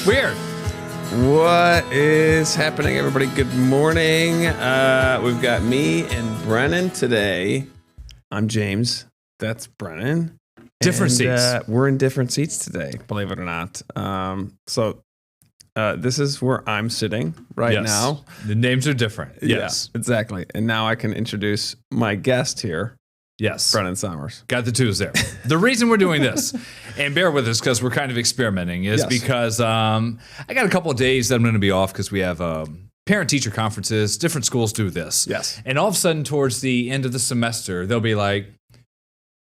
Weird. What is happening, everybody? Good morning. We've got me and Brennan today. I'm James. That's Brennan. Different seats. We're in different seats today, believe it or not. This is where I'm sitting right now. The names are different. Yes. Yeah, exactly. And now I can introduce my guest here. Yes. Brennan Summers. Got the twos there. The reason we're doing this, and bear with us because we're kind of experimenting, is because I got a couple of days that I'm going to be off because we have parent-teacher conferences. Different schools do this. Yes. And all of a sudden, towards the end of the semester, they'll be like,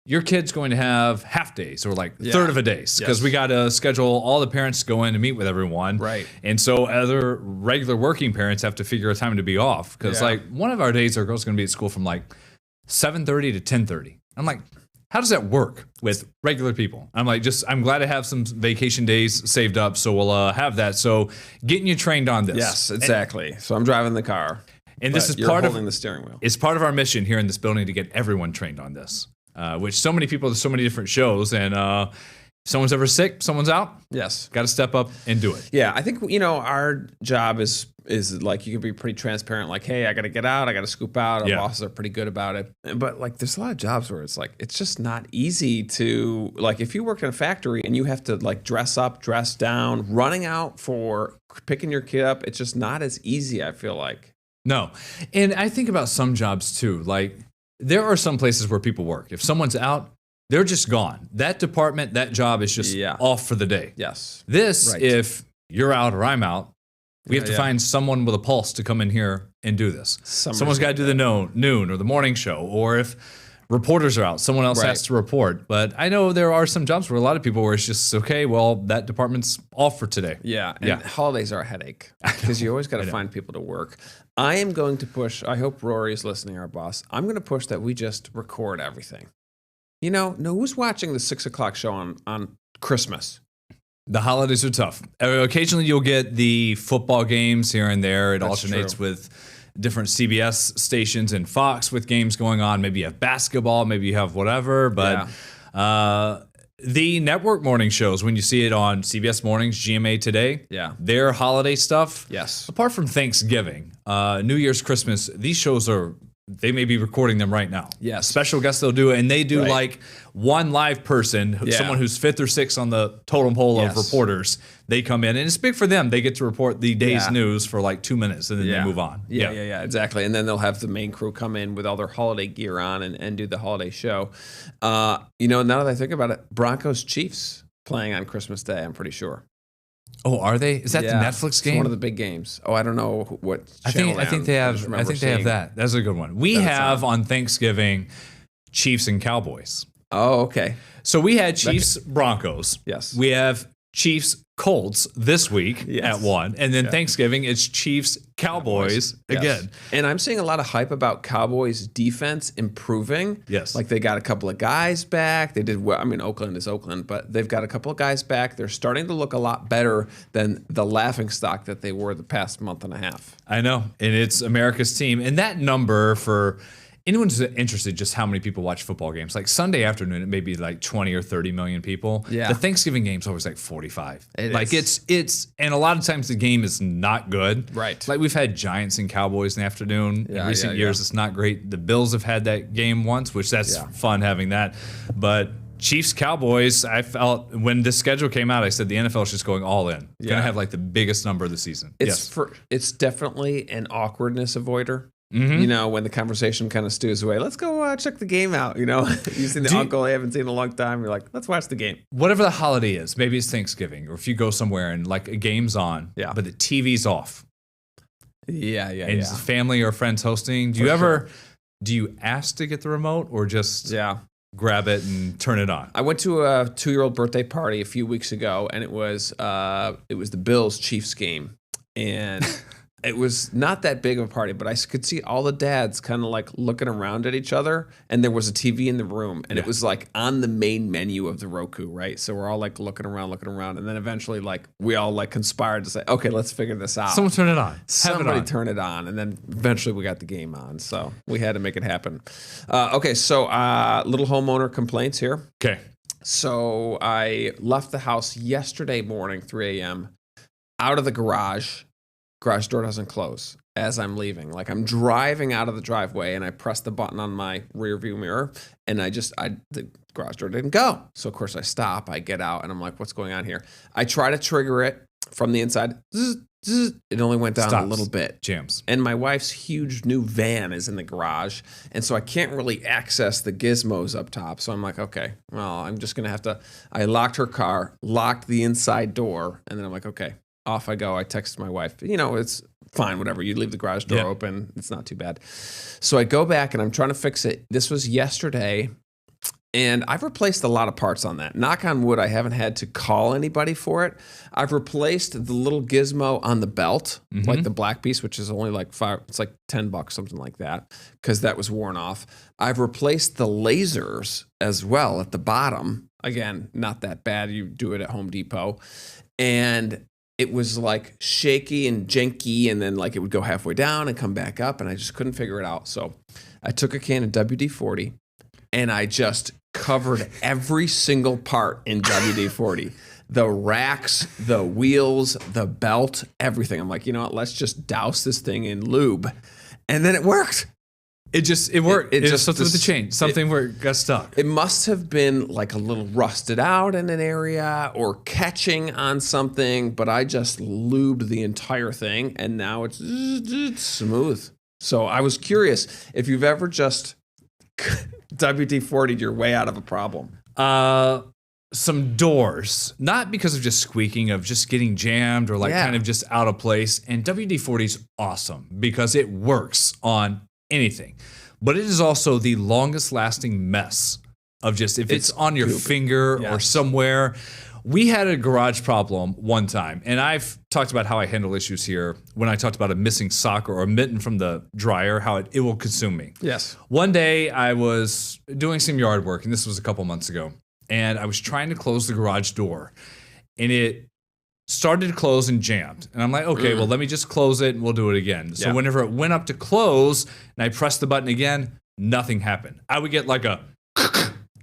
your kid's going to have half days or like third of a days because we got to schedule all the parents to go in to meet with everyone. Right. And so other regular working parents have to figure a time to be off because like one of our days, our girl's going to be at school from like 7:30 to 10:30. I'm like, how does that work with regular people? I'm like, I'm glad I have some vacation days saved up, so we'll have that. So getting you trained on this. Yes, exactly. So I'm driving the car. And this is you're part holding of the steering wheel. It's part of our mission here in this building to get everyone trained on this. Which so many people, there's so many different shows, and if someone's ever sick, someone's out. Yes. Got to step up and do it. Yeah, I think, our job is like, you can be pretty transparent, like, hey, I got to get out, I got to scoop out. Our bosses are pretty good about it. But like, there's a lot of jobs where it's like, it's just not easy to, like, if you work in a factory and you have to like dress up, dress down, running out for picking your kid up, it's just not as easy, I feel like. No. And I think about some jobs too. Like, there are some places where people work. If someone's out, they're just gone. That department, that job is just off for the day. Yes. This, if you're out or I'm out, we have to find someone with a pulse to come in here and do this. Someone's got to do the noon or the morning show, or if reporters are out, someone else has to report. But I know there are some jobs where a lot of people where it's just, okay, well, that department's off for today. Yeah, and holidays are a headache because you always got to find people to work. I am going to push, I hope Rory is listening, our boss. I'm going to push that we just record everything. Who's watching the 6 o'clock show on Christmas? The holidays are tough. Occasionally you'll get the football games here and there. It alternates with different CBS stations and Fox with games going on. Maybe you have basketball, maybe you have whatever. But the network morning shows, when you see it on CBS Mornings, GMA Today, their holiday stuff. Yes. Apart from Thanksgiving, New Year's, Christmas, these shows they may be recording them right now. Yes. Special guests they'll do it, and they do like one live person, someone who's fifth or sixth on the totem pole of reporters. They come in, and it's big for them. They get to report the day's news for like 2 minutes, and then they move on. Yeah, exactly. And then they'll have the main crew come in with all their holiday gear on and do the holiday show. Now that I think about it, Broncos Chiefs playing on Christmas Day, I'm pretty sure. Oh, are they? Is that the Netflix game? It's one of the big games. Oh, I don't know what channel. I think they have. I think they have that. That's a good one. We have on Thanksgiving Chiefs and Cowboys. Oh, okay. So we had Chiefs Broncos. Yes. We have Chiefs Colts this week at 1, and then Thanksgiving it's Chiefs Cowboys again. And I'm seeing a lot of hype about Cowboys defense improving. Yes. Like they got a couple of guys back. They did well. I mean, Oakland is Oakland, but they've got a couple of guys back. They're starting to look a lot better than the laughingstock that they were the past month and a half. I know. And it's America's team. And that number for anyone who's interested just how many people watch football games, like Sunday afternoon, it may be like 20 or 30 million people. Yeah. The Thanksgiving game's always like 45. It's, and a lot of times the game is not good. Right. Like we've had Giants and Cowboys in the afternoon. In recent years, it's not great. The Bills have had that game once, which that's fun having that. But Chiefs Cowboys, I felt when this schedule came out, I said the NFL is just going all in. Going to have like the biggest number of the season. It's definitely an awkwardness avoider. Mm-hmm. When the conversation kind of stews away, let's go check the game out. You've seen the uncle I haven't seen in a long time. You're like, let's watch the game. Whatever the holiday is, maybe it's Thanksgiving, or if you go somewhere and like a game's on, but the TV's off. And family or friends hosting. Do you ask to get the remote or just grab it and turn it on? I went to a 2-year-old birthday party a few weeks ago, and it was the Bills Chiefs game, and it was not that big of a party, but I could see all the dads kind of like looking around at each other, and there was a TV in the room, and it was like on the main menu of the Roku, right? So we're all like looking around, and then eventually like we all like conspired to say, okay, let's figure this out. Someone turn it on. Somebody turn it on, and then eventually we got the game on, so we had to make it happen. Okay, so little homeowner complaints here. Okay. So I left the house yesterday morning, 3 a.m., out of the garage door doesn't close as I'm leaving. Like I'm driving out of the driveway and I press the button on my rear view mirror and the garage door didn't go. So of course I stop, I get out and I'm like, what's going on here? I try to trigger it from the inside. It only went down a little bit. Jams. And my wife's huge new van is in the garage. And so I can't really access the gizmos up top. So I'm like, okay, well, I'm just going to have to. I locked her car, locked the inside door. And then I'm like, okay, off I go. I texted my wife, it's fine, whatever. You leave the garage door open. It's not too bad. So I go back and I'm trying to fix it. This was yesterday. And I've replaced a lot of parts on that. Knock on wood, I haven't had to call anybody for it. I've replaced the little gizmo on the belt, like the black piece, which is only like it's like $10, something like that, because that was worn off. I've replaced the lasers as well at the bottom. Again, not that bad. You do it at Home Depot. And it was like shaky and janky, and then like it would go halfway down and come back up, and I just couldn't figure it out. So I took a can of WD-40, and I just covered every single part in WD-40. The racks, the wheels, the belt, everything. I'm like, you know what? Let's just douse this thing in lube. And then it worked. It worked. It just something with the chain. Something where it got stuck. It must have been like a little rusted out in an area or catching on something, but I just lubed the entire thing and now it's smooth. So I was curious if you've ever just WD-40'd your way out of a problem. Some doors, not because of just squeaking, of just getting jammed or kind of just out of place. And WD-40 is awesome because it works on anything. But it is also the longest lasting mess of just if it's on your finger or somewhere. We had a garage problem one time, and I've talked about how I handle issues here when I talked about a missing sock or a mitten from the dryer, how it will consume me. Yes. One day I was doing some yard work, and this was a couple months ago, and I was trying to close the garage door, and it started to close and jammed. And I'm like, okay, well, let me just close it, and we'll do it again. So whenever it went up to close, and I pressed the button again, nothing happened. I would get like a...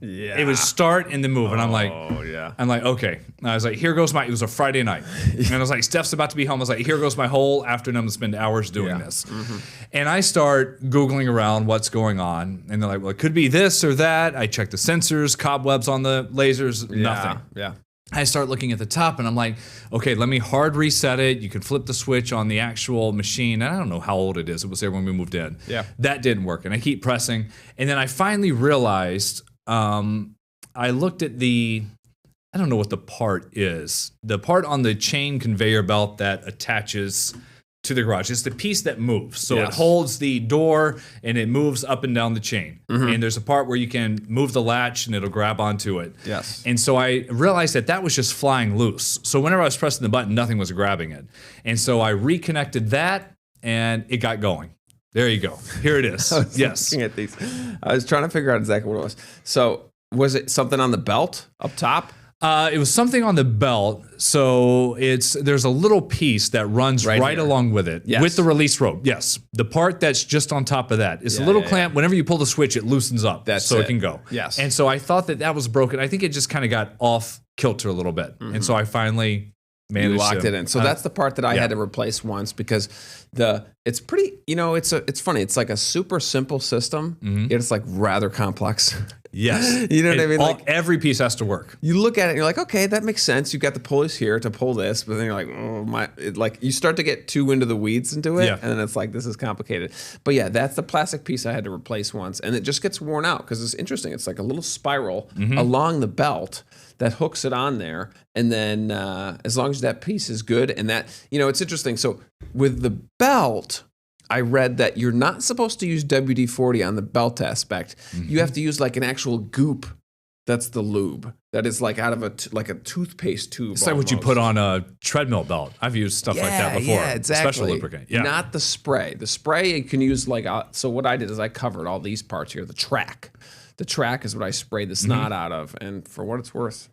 It would start and then move, and I'm like, okay. And I was like, here goes it was a Friday night, and I was like, Steph's about to be home. I was like, here goes my whole afternoon. I'm gonna spend hours doing this, and I start Googling around what's going on, and they're like, well, it could be this or that. I check the sensors, cobwebs on the lasers, nothing. Yeah. I start looking at the top, and I'm like, okay, let me hard reset it. You can flip the switch on the actual machine. And I don't know how old it is. It was there when we moved in. Yeah. That didn't work, and I keep pressing, and then I finally realized. I looked at I don't know what the part is. The part on the chain conveyor belt that attaches to the garage. It's the piece that moves. So it holds the door and it moves up and down the chain. And there's a part where you can move the latch and it'll grab onto it. Yes. And so I realized that was just flying loose. So whenever I was pressing the button, nothing was grabbing it. And so I reconnected that and it got going. There you go. Here it is. Yes. Looking at these. I was trying to figure out exactly what it was. So was it something on the belt up top? It was something on the belt. So there's a little piece that runs right along with it, with the release rope. Yes. The part that's just on top of that. It's a little clamp. Whenever you pull the switch, it loosens up so it can go. Yes. And so I thought that was broken. I think it just kind of got off kilter a little bit. And so I finally managed locked it in. So that's the part that I had to replace once because it's pretty, it's funny. It's like a super simple system. Yet it's like rather complex. Yes. You know what I mean? Like every piece has to work. You look at it and you're like, okay, that makes sense. You've got the pulleys here to pull this, but then you're like, oh you start to get too into the weeds into it. And then it's like, this is complicated. But yeah, that's the plastic piece I had to replace once. And it just gets worn out because it's interesting. It's like a little spiral along the belt that hooks it on there. And then as long as that piece is good and that, it's interesting. So with the belt, I read that you're not supposed to use WD-40 on the belt aspect. You have to use like an actual goop. That's the lube. That is like out of a toothpaste tube. It's like what you put on a treadmill belt. I've used stuff like that before. Yeah, exactly. Special lubricant. Yeah. Not the spray. The spray you can use so what I did is I covered all these parts here. The track. The track is what I sprayed the snot out of. And for what it's worth,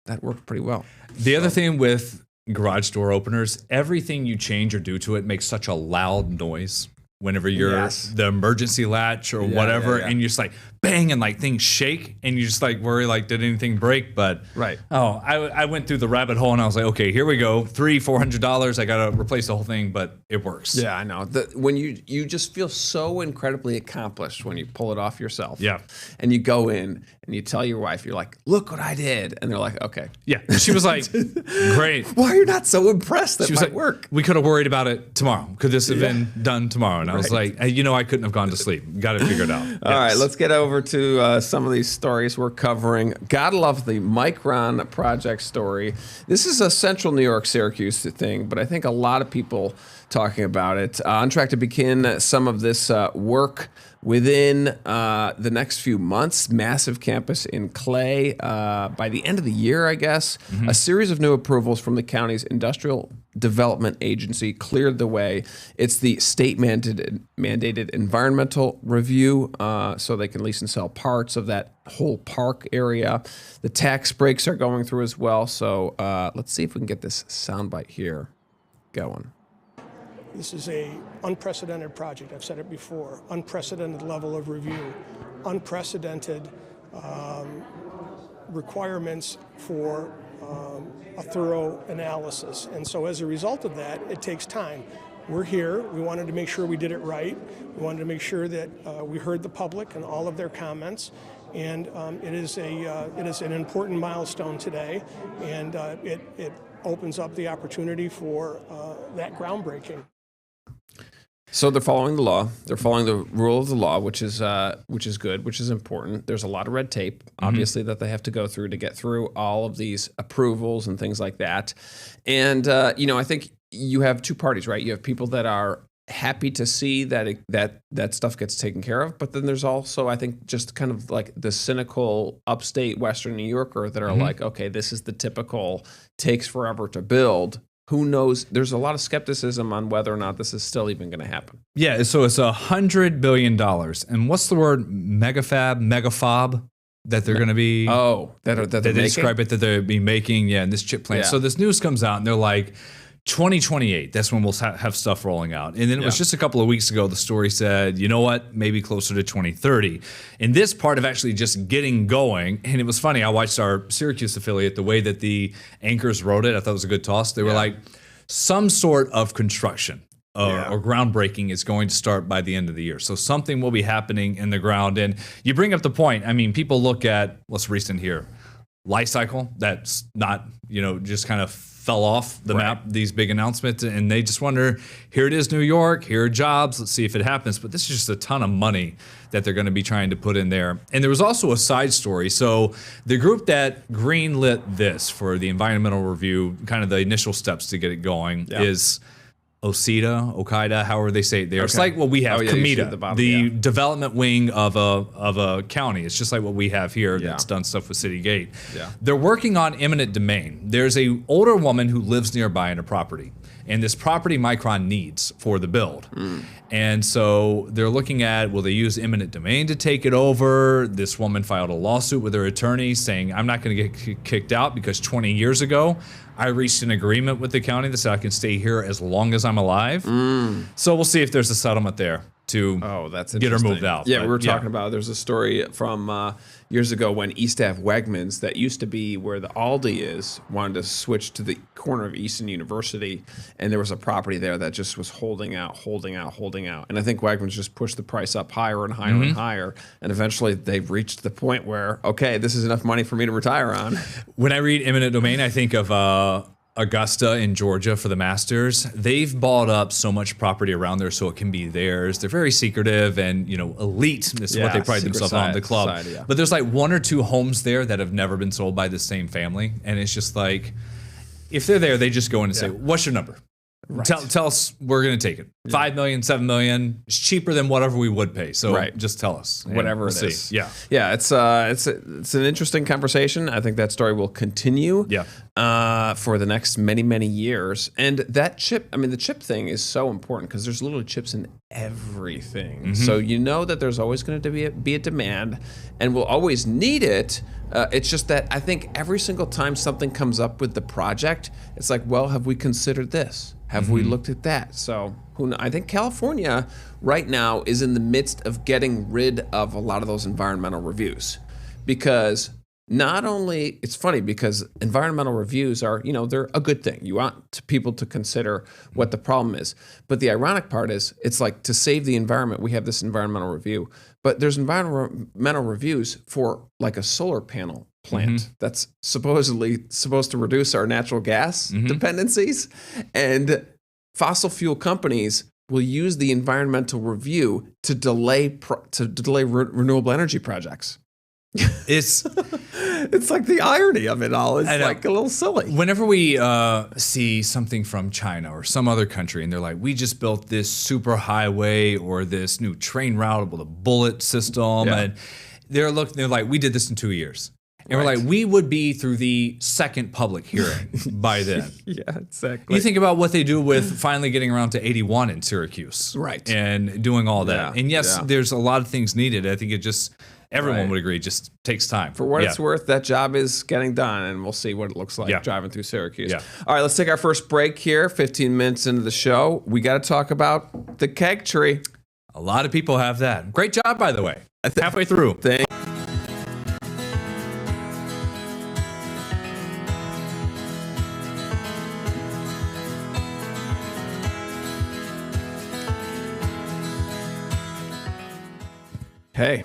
that worked pretty well. The other thing with garage door openers, everything you change or do to it makes such a loud noise whenever you're the emergency latch or whatever, and you're just like bang, and like things shake, and you just like worry like, did anything break? But Right. I went through the rabbit hole, and I was like, okay, here we go, $400. I gotta replace the whole thing, but it works. Yeah, I know. When you just feel so incredibly accomplished when you pull it off yourself. Yeah. And you go in and you tell your wife, you're like, look what I did. And they're like, okay. Yeah. She was like, great. Why are you not so impressed that She was might like, work? we could have worried about it tomorrow. Could this have been done tomorrow? And I was like, hey, I couldn't have gone to sleep. Got it figured out. All right, let's get over to some of these stories we're covering. Gotta love the Micron project story. This is a central New York, Syracuse thing, but I think a lot of people talking about it. On track to begin some of this work within the next few months. Massive campus in Clay by the end of the year, I guess. A series of new approvals from the county's Industrial Development Agency cleared the way. It's the state mandated environmental review, so they can lease and sell parts of that whole park area. The tax breaks are going through as well. So let's see if we can get this soundbite here going. This is an unprecedented project. I've said it before. Unprecedented level of review, unprecedented requirements for a thorough analysis. And so as a result of that, it takes time. We're here. We wanted to make sure we did it right. We wanted to make sure that we heard the public and all of their comments. And it is an important milestone today, and it opens up the opportunity for that groundbreaking. So they're following the law. They're following the rule of the law, which is good, which is important. There's a lot of red tape, obviously, that they have to go through to get through all of these approvals and things like that. And I think you have two parties, right? You have people that are happy to see that that stuff gets taken care of, but then there's also, I think, just kind of like the cynical upstate Western New Yorker that are like, okay, this is the typical takes forever to build. Who knows? There's a lot of skepticism on whether or not this is still even going to happen. Yeah, so it's $100 billion. And what's the word? Megafob that they're going to be... Oh, that they describe it that they'll be making, in this chip plant. Yeah. So this news comes out and they're like, 2028, that's when we'll have stuff rolling out. And then it was just a couple of weeks ago, the story said, you know what, maybe closer to 2030. And this part of actually just getting going, and it was funny, I watched our Syracuse affiliate, the way that the anchors wrote it, I thought it was a good toss. They were like, some sort of construction or groundbreaking is going to start by the end of the year. So something will be happening in the ground. And you bring up the point, I mean, people look at what's recent here, Life Cycle, that's not, just kind of fell off the map, these big announcements, and they just wonder, here it is, New York, here are jobs, let's see if it happens. But this is just a ton of money that they're going to be trying to put in there. And there was also a side story. So the group that greenlit this for the environmental review, kind of the initial steps to get it going, is Okida, however they say it there. Okay. It's like what we have, Comida, the development wing of a county. It's just like what we have here that's done stuff with City Gate. Yeah. They're working on eminent domain. There's a older woman who lives nearby in a property, and this property Micron needs for the build. And so they're looking at, will they use eminent domain to take it over? This woman filed a lawsuit with her attorney saying, I'm not going to get kicked out because 20 years ago, I reached an agreement with the county that said I can stay here as long as I'm alive. So we'll see if there's a settlement there to get her moved out. Yeah, we were talking about, there's a story from years ago when East Ave Wegmans, that used to be where the Aldi is, wanted to switch to the corner of Easton University, and there was a property there that just was holding out. And I think Wegmans just pushed the price up higher and higher and higher, and eventually they've reached the point where, okay, this is enough money for me to retire on. When I read eminent domain, I think of Augusta in Georgia for the Masters. They've bought up so much property around there so it can be theirs. They're very secretive and, elite. This is what they pride themselves on, the club. Society, But there's like one or two homes there that have never been sold by the same family. And it's just like, if they're there, they just go in and say, what's your number? Right. Tell us, we're going to take it. $5 million, $7 million. It's cheaper than whatever we would pay. So just tell us. Whatever it is. Yeah. Yeah, it's an interesting conversation. I think that story will continue for the next many, many years. And that chip, the chip thing is so important because there's literally chips in everything. So you know that there's always going to be a demand, and we'll always need it. It's just that I think every single time something comes up with the project, it's like, well, have we considered this? Have we looked at that? So I think California right now is in the midst of getting rid of a lot of those environmental reviews, because not only, it's funny because environmental reviews are, they're a good thing. You want people to consider what the problem is. But the ironic part is, it's like, to save the environment, we have this environmental review. But there's environmental reviews for like a solar panel plant that's supposedly supposed to reduce our natural gas dependencies. And fossil fuel companies will use the environmental review to delay renewable energy projects. It's like the irony of it all. It's like a little silly. Whenever we see something from China or some other country and they're like, we just built this super highway or this new train route with a bullet system, and they're like, we did this in 2 years. And we're like, we would be through the second public hearing by then. Yeah, exactly. You think about what they do with finally getting around to 81 in Syracuse. Right. And doing all that. Yeah, And yes, there's a lot of things needed. I think it just, everyone would agree, just takes time. For what it's worth, that job is getting done, and we'll see what it looks like driving through Syracuse. Yeah. All right, let's take our first break here, 15 minutes into the show. We got to talk about the keg tree. A lot of people have that. Great job, by the way. Halfway through. Hey.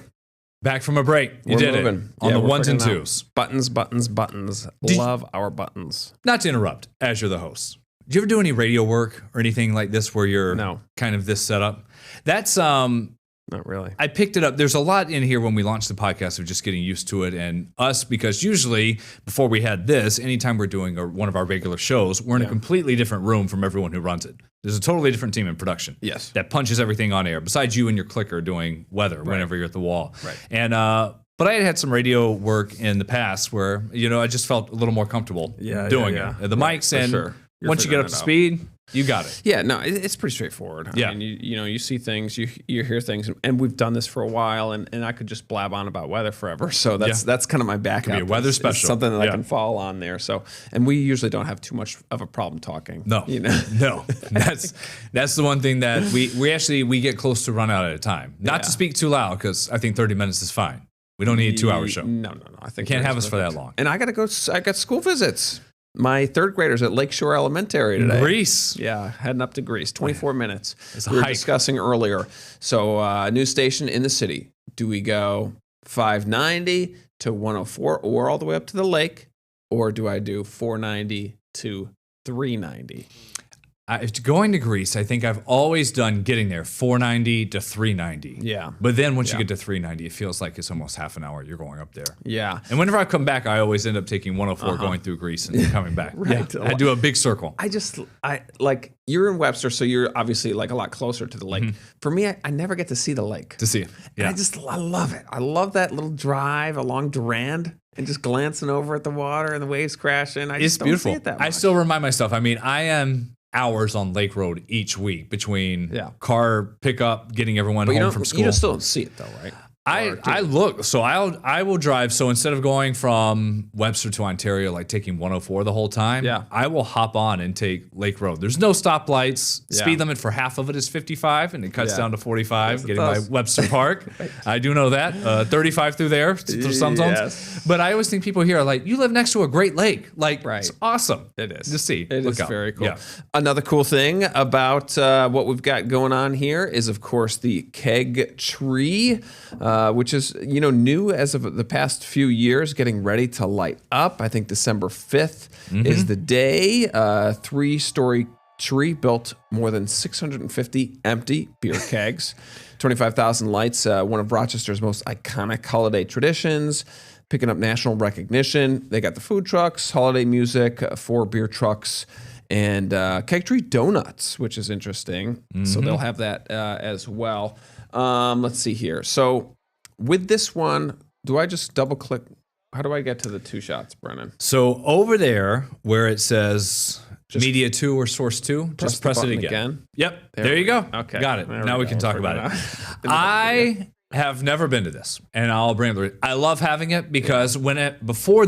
Back from a break. You We're did moving. it on the ones and freaking out. twos. Buttons. Love our buttons. Not to interrupt, as you're the host. Do you ever do any radio work or anything like this where you're kind of this setup? That's not really. I picked it up. There's a lot in here when we launched the podcast of just getting used to it, and us, because usually before we had this, anytime we're doing one of our regular shows, we're in a completely different room from everyone who runs it. There's a totally different team in production. Yes. That punches everything on air, besides you and your clicker doing weather whenever you're at the wall. Right. And but I had some radio work in the past where, I just felt a little more comfortable doing it. The mics, and once you get up to speed, you got it. Yeah, no, it's pretty straightforward. I mean, you see things, you hear things, and we've done this for a while, and I could just blab on about weather forever. So that's kind of my backup. Could be a weather special. It's something that I can fall on there. So, and we usually don't have too much of a problem talking. No, no. That's the one thing that we get close to run out at a time. Not to speak too loud, because I think 30 minutes is fine. We don't need a 2-hour show. No. I think can't have us for that long. And I got to go. I got school visits. My third graders at Lakeshore Elementary today. Greece. Yeah, heading up to Greece. 24 minutes. It's a we were hike. discussing earlier. So, news station in the city. Do we go 590 to 104 or all the way up to the lake? Or do I do 490 to 390? Going to Greece, I think I've always done getting there 490 to 390. Yeah. But then once you get to 390, it feels like it's almost half an hour you're going up there. Yeah. And whenever I come back, I always end up taking 104 going through Greece and coming back. Right. Yeah. I do a big circle. I like, you're in Webster, so you're obviously like a lot closer to the lake. For me, I never get to see the lake. To see it. Yeah. I love it. I love that little drive along Durand and just glancing over at the water and the waves crashing. It's beautiful. Don't see it that much. I still remind myself, I am hours on Lake Road each week between car pickup, getting everyone home from school. You still don't see it though, right? I look, so I will drive. So instead of going from Webster to Ontario, like taking 104 the whole time, I will hop on and take Lake Road. There's no stoplights. Speed limit for half of it is 55, and it cuts down to 45, getting by Webster Park. I do know that. 35 through there for some zones. But I always think people here are like, you live next to a great lake. Like, it's awesome. It is. To see. It Look is out. very cool. Yeah. Another cool thing about what we've got going on here is, of course, the keg tree. Which is, new as of the past few years, getting ready to light up. I think December 5th is the day. 3-story tree built more than 650 empty beer kegs, 25,000 lights, one of Rochester's most iconic holiday traditions, picking up national recognition. They got the food trucks, holiday music, 4 beer trucks, and keg tree donuts, which is interesting. So they'll have that as well. Let's see here. So with this one, do I just double click? How do I get to the 2 shots, Brennan? So over there where it says Media 2 or Source 2, just press it again. Yep. There you go. Okay. Got it. Now we can talk about it. I have never been to this, and I'll bring it. I love having it because before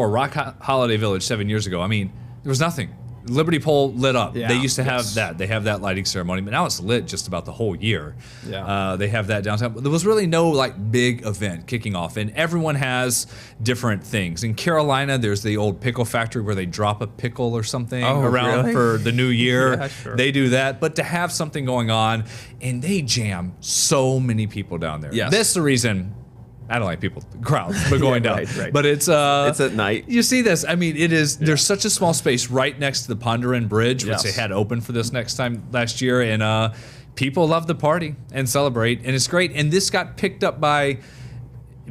Rock Holiday Village 7 years ago, there was nothing. Liberty Pole lit up. Yeah, They used to have that. They have that lighting ceremony, but now it's lit just about the whole year. Yeah. They have that downtown. But there was really no like big event kicking off, and everyone has different things. In Carolina, there's the old pickle factory where they drop a pickle or something around really? for the new year. Yeah, sure. They do that, but to have something going on, and they jam so many people down there. Yes. That's the reason. I don't like people crowds, but going down. Right. But it's at night. You see this? I mean, it is. There's such a small space right next to the Ponderin Bridge, which Yes. they had open for this next time last year, and people love to party and celebrate, and it's great. And this got picked up by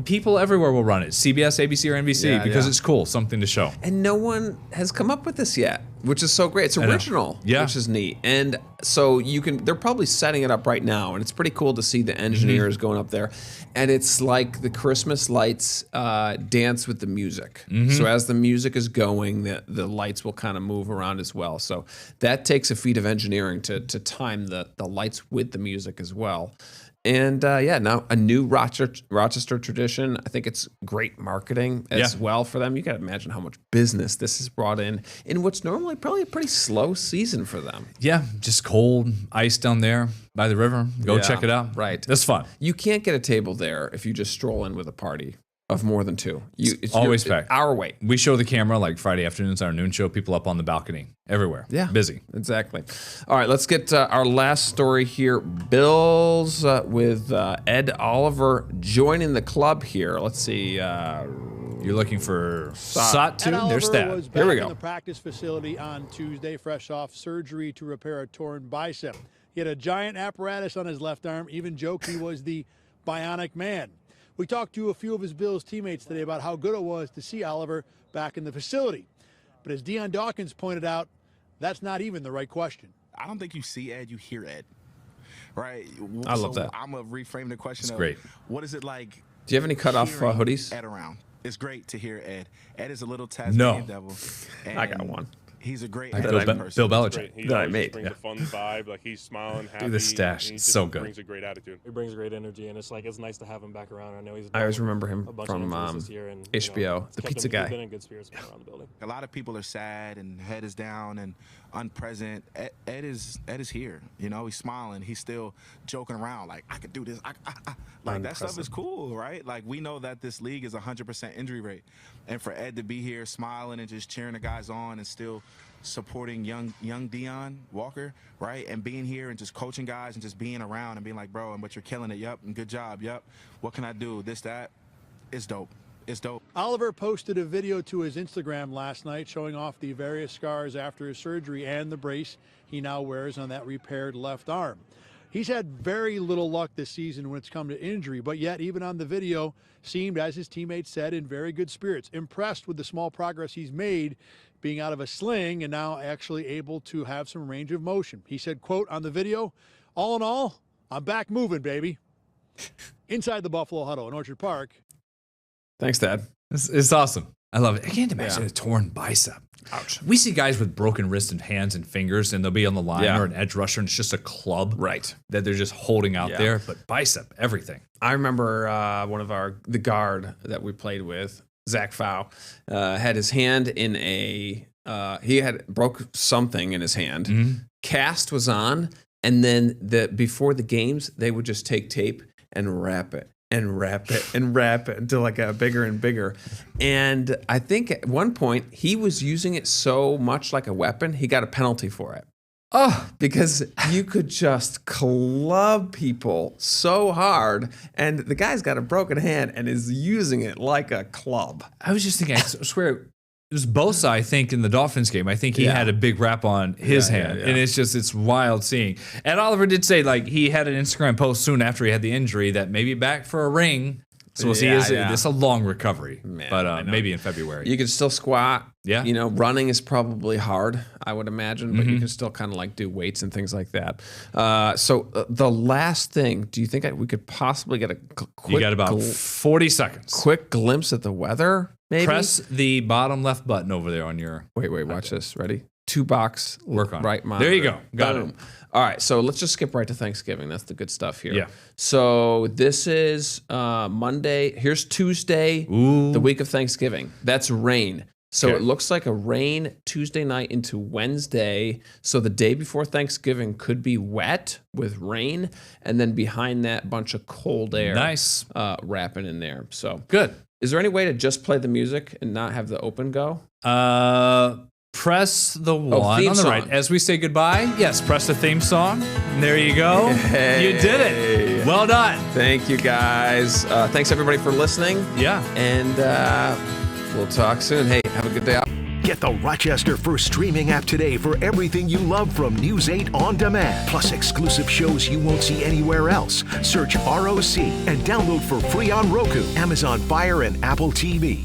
people everywhere. Will run it, CBS, ABC, or NBC, Yeah, because yeah. it's cool, something to show. And no one has come up with this yet, which is so great. It's know. original, Yeah. which is neat. And so they're probably setting it up right now, and it's pretty cool to see the engineers going up there. And it's like the Christmas lights dance with the music. So as the music is going, the lights will kind of move around as well. So that takes a feat of engineering to time the lights with the music as well. And now a new Rochester tradition. I think it's great marketing as well for them. You got to imagine how much business this has brought in what's normally probably a pretty slow season for them. Yeah, just cold ice down there by the river. Go Yeah, check it out. right. That's fun. You can't get a table there if you just stroll in with a party of more than two. It's always packed. Our wait. We show the camera like Friday afternoons, our noon show, people up on the balcony everywhere. Yeah. Busy. Exactly. All right, let's get our last story here. Bills with Ed Oliver joining the club here. Let's see. You're looking for Sot too? Ed There's Oliver that. was back Here we in go. the practice facility on Tuesday, fresh off surgery to repair a torn bicep. He had a giant apparatus on his left arm, even joked he was the bionic man. We talked to a few of his Bills teammates today about how good it was to see Oliver back in the facility. But as Deion Dawkins pointed out, that's not even the right question. I don't think you see Ed, you hear Ed. Right? I love that. I'm going to reframe the question of great. what is it like Do you have any cut-off hearing hoodies? Ed around? It's great to hear Ed. Ed is a little No. Tasmanian devil. I got and one. He's a great Bill, person. Bill Belichick. Great. He That I always made, brings yeah. a fun vibe. Like he's smiling, happy. the stash. and he It's just so good. Brings a great attitude. He brings great energy, and it's nice to have him back around. I know he's. I always remember him a bunch from of influence this year, and, HBO, it's the kept pizza him, guy. He's been in good spirits around the building. A lot of people are sad and head is down and unpresent. Ed is here. You know, he's smiling. He's still joking around like, I could do this. Like that stuff is cool, right? Like we know that this league is 100% injury rate. And for Ed to be here smiling and just cheering the guys on and still supporting young Deion Walker, right? And being here and just coaching guys and just being around and being like, bro, but you're killing it. Yep. And good job. Yep. What can I do? This, that. It's dope. It's dope. Oliver posted a video to his Instagram last night showing off the various scars after his surgery and the brace he now wears on that repaired left arm. He's had very little luck this season when it's come to injury, but yet even on the video seemed, as his teammates said, in very good spirits, impressed with the small progress he's made being out of a sling and now actually able to have some range of motion. He said, quote, on the video, all in all, I'm back moving, baby. Inside the Buffalo Huddle in Orchard Park. Thanks, Dad. It's awesome. I love it. I can't imagine a torn bicep. Ouch. We see guys with broken wrists and hands and fingers, and they'll be on the line Yeah. or an edge rusher, and it's just a club Right. that they're just holding out Yeah. there. But bicep, everything. I remember one of the guard that we played with, Zach Fow, had his hand in he had broke something in his hand. Cast was on, and then before the games, they would just take tape and wrap it and wrap it and wrap it until it got bigger and bigger. And I think at one point he was using it so much like a weapon, he got a penalty for it. Oh, because you could just club people so hard, and the guy's got a broken hand and is using it like a club. I was just thinking, I swear, it was Bosa, I think, in the Dolphins game. I think he had a big rap on his hand. And it's wild seeing. And Oliver did say, like, he had an Instagram post soon after he had the injury that maybe back for a ring. So we'll see. It's a long recovery, but maybe in February. You can still squat. Yeah. You know, running is probably hard, I would imagine, but you can still kind of like do weights and things like that. So the last thing, do you think we could possibly get a quick, You got about 40 seconds. quick glimpse at the weather? Maybe. Press the bottom left button over there on your... Wait, watch this. Ready? 2-box Work on it. right monitor. There you go. Got it. All right, so let's just skip right to Thanksgiving. That's the good stuff here. Yeah. So this is Monday. Here's Tuesday, the week of Thanksgiving. That's rain. So Okay. it looks like a rain Tuesday night into Wednesday. So the day before Thanksgiving could be wet with rain, and then behind that, bunch of cold air. Nice. Wrapping in there. So Good. is there any way to just play the music and not have the open go? Press the one theme on the song. right. As we say goodbye, yes, press the theme song. There you go. You did it. Well done. Thank you, guys. Thanks, everybody, for listening. Yeah. And we'll talk soon. Hey, have a good day. Get the Rochester First streaming app today for everything you love from News 8 On Demand, plus exclusive shows you won't see anywhere else. Search ROC and download for free on Roku, Amazon Fire, and Apple TV.